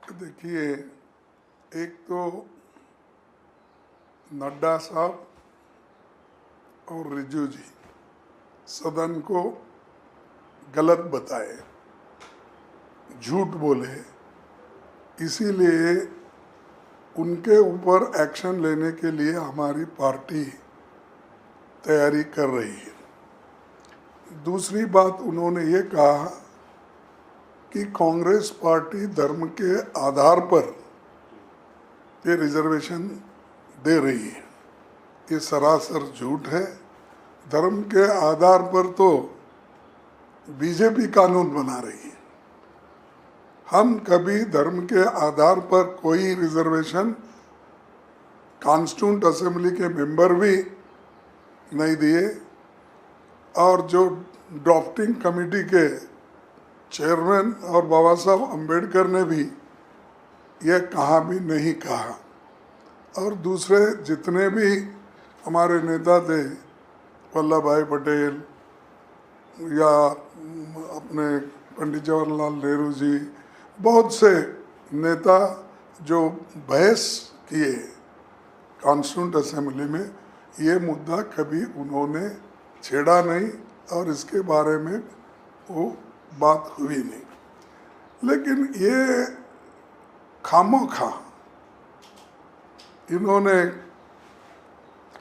देखिए, एक तो नड्डा साहब और रिजू जी सदन को गलत बताए, झूठ बोले, इसीलिए उनके ऊपर एक्शन लेने के लिए हमारी पार्टी तैयारी कर रही है। दूसरी बात उन्होंने ये कहा कि कांग्रेस पार्टी धर्म के आधार पर ये रिजर्वेशन दे रही है। ये सरासर झूठ है। धर्म के आधार पर तो बीजेपी कानून बना रही है। हम कभी धर्म के आधार पर कोई रिजर्वेशन कॉन्स्टिट्यूंट असेंबली के मेंबर भी नहीं दिए, और जो ड्राफ्टिंग कमेटी के चेयरमैन और बाबा साहब अम्बेडकर ने भी यह कहा भी नहीं कहा। और दूसरे जितने भी हमारे नेता थे, वल्लभ भाई पटेल या अपने पंडित जवाहरलाल नेहरू जी, बहुत से नेता जो बहस किए कॉन्स्टिट्यूंट असेंबली में, ये मुद्दा कभी उन्होंने छेड़ा नहीं और इसके बारे में वो बात हुई नहीं। लेकिन ये खामोखा इन्होंने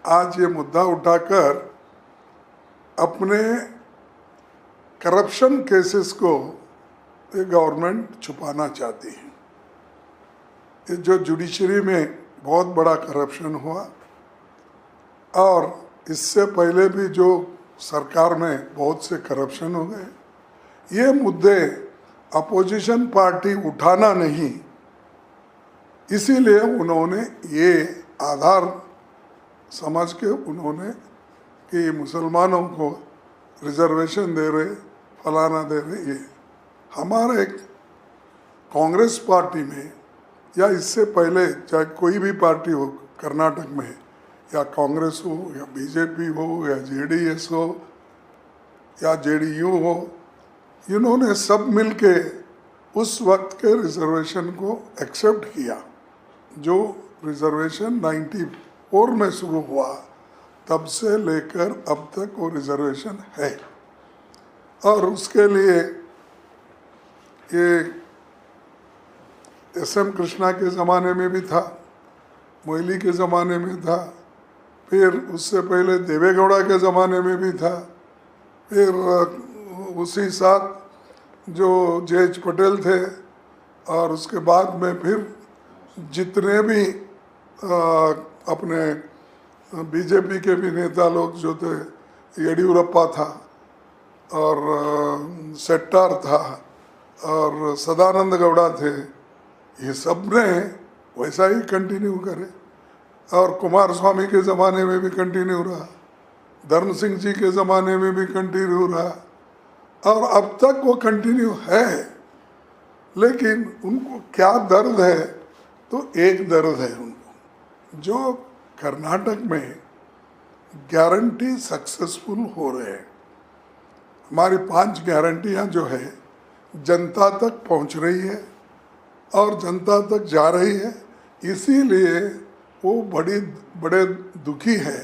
आज ये मुद्दा उठाकर अपने करप्शन केसेस को ये गवर्नमेंट छुपाना चाहती है। ये जो जुडिशरी में बहुत बड़ा करप्शन हुआ, और इससे पहले भी जो सरकार में बहुत से करप्शन हो गए, ये मुद्दे अपोजिशन पार्टी उठाना नहीं, इसीलिए उन्होंने ये आधार समझ के उन्होंने कि मुसलमानों को रिजर्वेशन दे रहे, फलाना दे रहे। ये हमारे कांग्रेस पार्टी में या इससे पहले चाहे कोई भी पार्टी हो कर्नाटक में, या कांग्रेस हो या बीजेपी हो या जेडीएस हो या जेडीयू हो, इन्होंने सब मिलके उस वक्त के रिजर्वेशन को एक्सेप्ट किया। जो रिजर्वेशन 94 में शुरू हुआ, तब से लेकर अब तक वो रिजर्वेशन है। और उसके लिए ये एस.एम. कृष्णा के ज़माने में भी था, मोइली के ज़माने में था, फिर उससे पहले देवेगौड़ा के ज़माने में भी था, फिर उसी साथ जो जे.एच. पटेल थे, और उसके बाद में फिर जितने भी अपने बीजेपी के भी नेता लोग जो थे, येडियुरप्पा था और शेट्टार था और सदानंद गौड़ा थे, ये सब ने वैसा ही कंटिन्यू करे। और कुमार स्वामी के ज़माने में भी कंटिन्यू रहा, धर्म सिंह जी के ज़माने में भी कंटिन्यू रहा, और अब तक वो कंटिन्यू है। लेकिन उनको क्या दर्द है? तो एक दर्द है उनको, जो कर्नाटक में गारंटी सक्सेसफुल हो रहे हैं। हमारी 5 गारंटियां जो है जनता तक पहुंच रही है और जनता तक जा रही है, इसीलिए वो बड़े दुखी है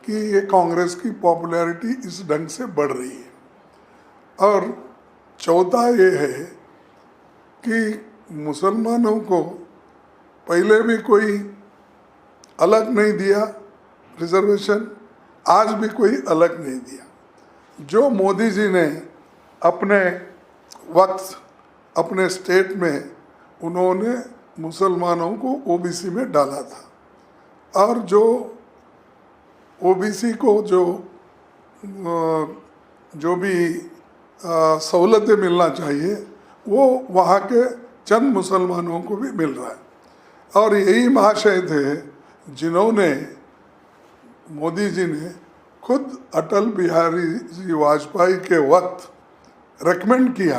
कि ये कांग्रेस की पॉपुलैरिटी इस ढंग से बढ़ रही है। और चौथा ये है कि मुसलमानों को पहले भी कोई अलग नहीं दिया रिजर्वेशन, आज भी कोई अलग नहीं दिया। जो मोदी जी ने अपने वक्त अपने स्टेट में उन्होंने मुसलमानों को ओबीसी में डाला था, और जो ओबीसी को जो भी सहूलतें मिलना चाहिए वो वहाँ के चंद मुसलमानों को भी मिल रहा है। और यही महाशय थे जिन्होंने, मोदी जी ने खुद अटल बिहारी जी वाजपेयी के वक्त रेकमेंड किया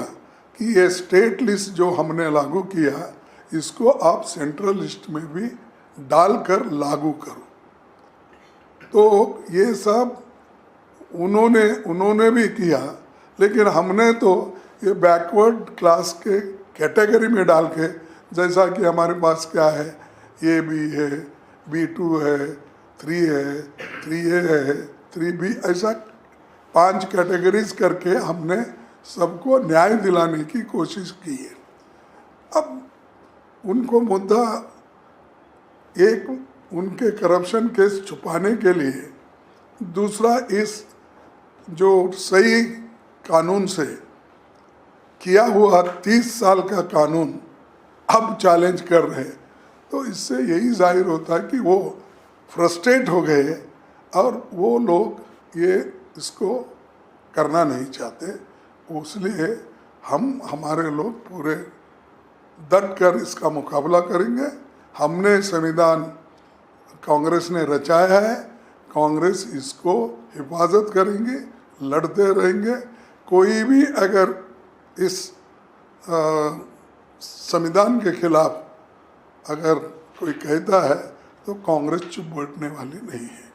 कि ये स्टेट लिस्ट जो हमने लागू किया, इसको आप सेंट्रल लिस्ट में भी डालकर लागू करो। तो ये सब उन्होंने भी किया, लेकिन हमने तो ये बैकवर्ड क्लास के कैटेगरी में डाल के जैसा कि हमारे पास क्या है, ए बी है, B2 है, 3 है, 3A है, 3B, ऐसा 5 कैटेगरीज करके हमने सबको न्याय दिलाने की कोशिश की है। अब उनको मुद्दा एक उनके करप्शन केस छुपाने के लिए, दूसरा इस जो सही कानून से किया हुआ 30 साल का कानून अब चैलेंज कर रहे हैं, तो इससे यही जाहिर होता है कि वो फ्रस्ट्रेट हो गए और वो लोग ये इसको करना नहीं चाहते। इसलिए हमारे लोग पूरे डट कर इसका मुकाबला करेंगे। हमने संविधान कांग्रेस ने रचाया है, कांग्रेस इसको हिफाजत करेंगे, लड़ते रहेंगे। कोई भी अगर इस संविधान के खिलाफ अगर कोई कहता है तो कांग्रेस चुप बैठने वाली नहीं है।